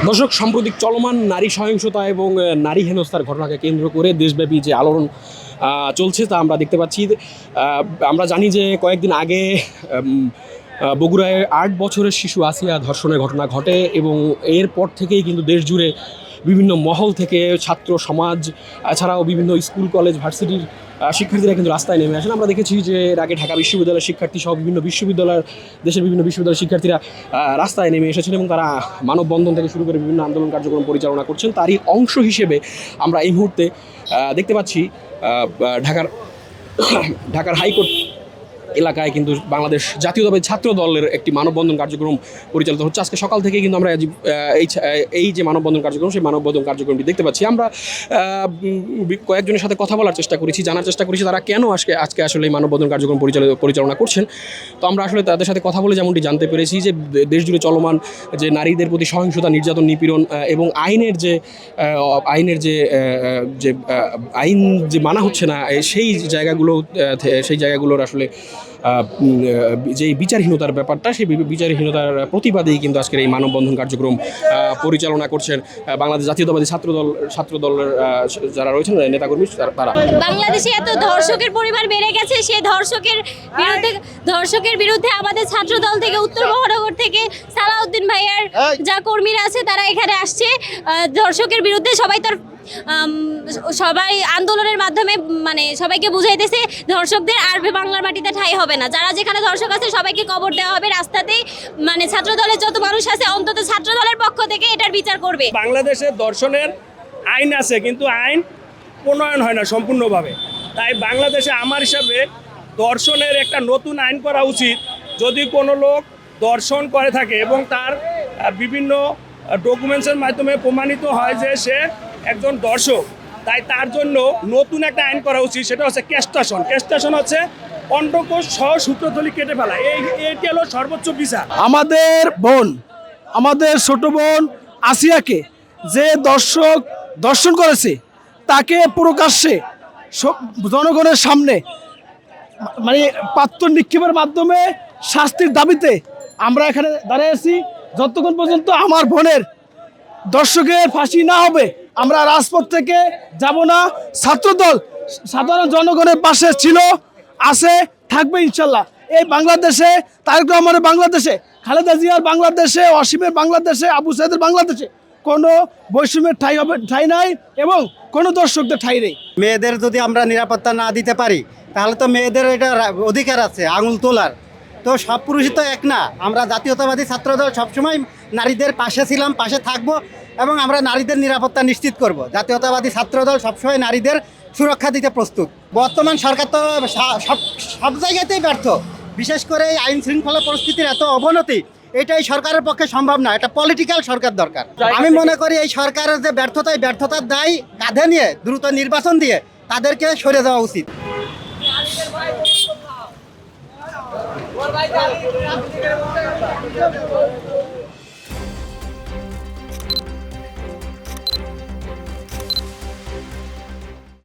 দর্শক, সাম্প্রতিক চলমান নারী সহিংসতা এবং নারী হেনস্থার ঘটনাকে কেন্দ্র করে দেশব্যাপী যে আলোড়ন চলছে তা আমরা দেখতে পাচ্ছি। আমরা জানি যে কয়েকদিন আগে বগুড়ায় ৮ বছরের শিশু আসিয়া ধর্ষণের ঘটনা ঘটে এবং এরপর থেকেই কিন্তু দেশ জুড়ে বিভিন্ন মহল থেকে ছাত্র সমাজ এছাড়াও বিভিন্ন স্কুল কলেজ ভার্সিটির শিক্ষার্থীরা কিন্তু রাস্তায় নেমে আসেন। আমরা দেখেছি যে এর আগে ঢাকা বিশ্ববিদ্যালয়ের শিক্ষার্থী সহ বিভিন্ন বিশ্ববিদ্যালয়ের দেশের বিভিন্ন বিশ্ববিদ্যালয়ের শিক্ষার্থীরা রাস্তায় নেমে এসেছেন এবং তারা মানববন্ধন থেকে শুরু করে বিভিন্ন আন্দোলন কার্যক্রম পরিচালনা করছেন। তারই অংশ হিসেবে আমরা এই মুহূর্তে দেখতে পাচ্ছি ঢাকার হাইকোর্ট এলাকায় কিন্তু বাংলাদেশ জাতীয়তাবাদী ছাত্র দলের একটি মানববন্ধন কার্যক্রম পরিচালিত হচ্ছে। আজকে সকাল থেকে কিন্তু আমরা এই যে মানববন্ধন কার্যক্রম, সেই মানববন্ধন কার্যক্রমটি দেখতে পাচ্ছি। আমরা কয়েকজনের সাথে কথা বলার চেষ্টা করেছি, জানার চেষ্টা করেছি তারা কেন আজকে আসলে এই মানববন্ধন কার্যক্রম পরিচালনা করছেন। তো আমরা আসলে তাদের সাথে কথা বলে যেমনটি জানতে পেরেছি যে দেশ জুড়ে চলমান যে নারীদের প্রতি সহিংসতা, নির্যাতন, নিপীড়ন এবং আইন যে মানা হচ্ছে না, সেই জায়গাগুলোর আসলে যে বিচারহীনতার ব্যাপারটা, সেই বিচারহীনতার প্রতিবাদেই কিন্তু আজকের এই মানববন্ধন কার্যক্রম পরিচালনা করছেন বাংলাদেশ জাতীয়তাবাদী ছাত্র দলের যারা রয়েছেন নেতাকর্মী। তারা বাংলাদেশে এত ধর্ষকের পরিমাণ বেড়ে গেছে, সেই ধর্ষকের বিরুদ্ধে আমাদের ছাত্র দল থেকে উত্তর মহানগর থেকে সালাউদ্দিন ভাইয়ার যা কর্মীরা আছে তারা এখানে আসছে। ধর্ষকের বিরুদ্ধে সবাই আন্দোলনের মাধ্যমে মানে সবাইকে বুঝাইতেছে ধর্ষকদের আর বাংলার মাটিতে ঠাঁই হবে না, যারা যেখানে ধর্ষক আছে সবাইকে কবর দেওয়া হবে রাস্তাতেই। মানে ছাত্র দলের যত মানুষ আছে অন্তত ছাত্র দলের পক্ষ থেকে এটার বিচার করবে। বাংলাদেশে ধর্ষণের আইন আছে কিন্তু আইন প্রণয়ন হয় না সম্পূর্ণভাবে। তাই বাংলাদেশে আমার হিসাবে ধর্ষণের একটা নতুন আইন করা উচিত। যদি কোনো লোক ধর্ষণ করে থাকে এবং তার বিভিন্ন ডকুমেন্টসের মাধ্যমে প্রমাণিত হয় যে সে একজন ধর্ষক, তাই তার জন্য নতুন একটা আইন করা উচিত। সেটা হচ্ছে ক্যাস্ট্রেশন হচ্ছে অন্ডকোষ সহ সূত্রথলি কেটে ফেলা। এইটি হলো সর্বোচ্চ বিচার। আমাদের ছোট বোন আসিয়াকে যে দর্শন করেছে তাকে প্রকাশ্যে জনগণের সামনে মানে পাত্র নিক্ষেপের মাধ্যমে শাস্তির দাবিতে আমরা এখানে দাঁড়িয়ে আছি। যতক্ষণ পর্যন্ত আমার বোনের দর্শকের ফাঁসি না হবে আমরা রাজপথ থেকে যাব না। ছাত্রদল সাধারণ জনগণের পাশে ছিল, আছে, থাকবে ইনশাল্লাহ। এই বাংলাদেশে তারেক রহমানের বাংলাদেশে, খালেদা জিয়ার বাংলাদেশে, অসীমের বাংলাদেশে, আবু সাইদের বাংলাদেশে কোনো বৈষম্যের ঠাঁই নাই এবং কোনো দর্শকদের ঠাঁই নেই। মেয়েদের যদি আমরা নিরাপত্তা না দিতে পারি তাহলে তো মেয়েদের এটা অধিকার আছে আঙুল তোলার। তো সব পুরুষই তো এক না। আমরা জাতীয়তাবাদী ছাত্রদল সবসময় নারীদের পাশে ছিলাম, পাশে থাকবো এবং আমরা নারীদের নিরাপত্তা নিশ্চিত করব। জাতীয়তাবাদী ছাত্রদল সবসময় নারীদের সুরক্ষা দিতে প্রস্তুত। বর্তমান সরকার তো সব জায়গাতেই ব্যর্থ। বিশেষ করে এই আইন শৃঙ্খলা পরিস্থিতির এত অবনতি, এটাই সরকারের পক্ষে সম্ভব না। এটা পলিটিক্যাল সরকার দরকার। আমি মনে করি এই সরকারের যে ব্যর্থতার দায় কাঁধে নিয়ে দ্রুত নির্বাচন দিয়ে তাদেরকে সরে যাওয়া উচিত।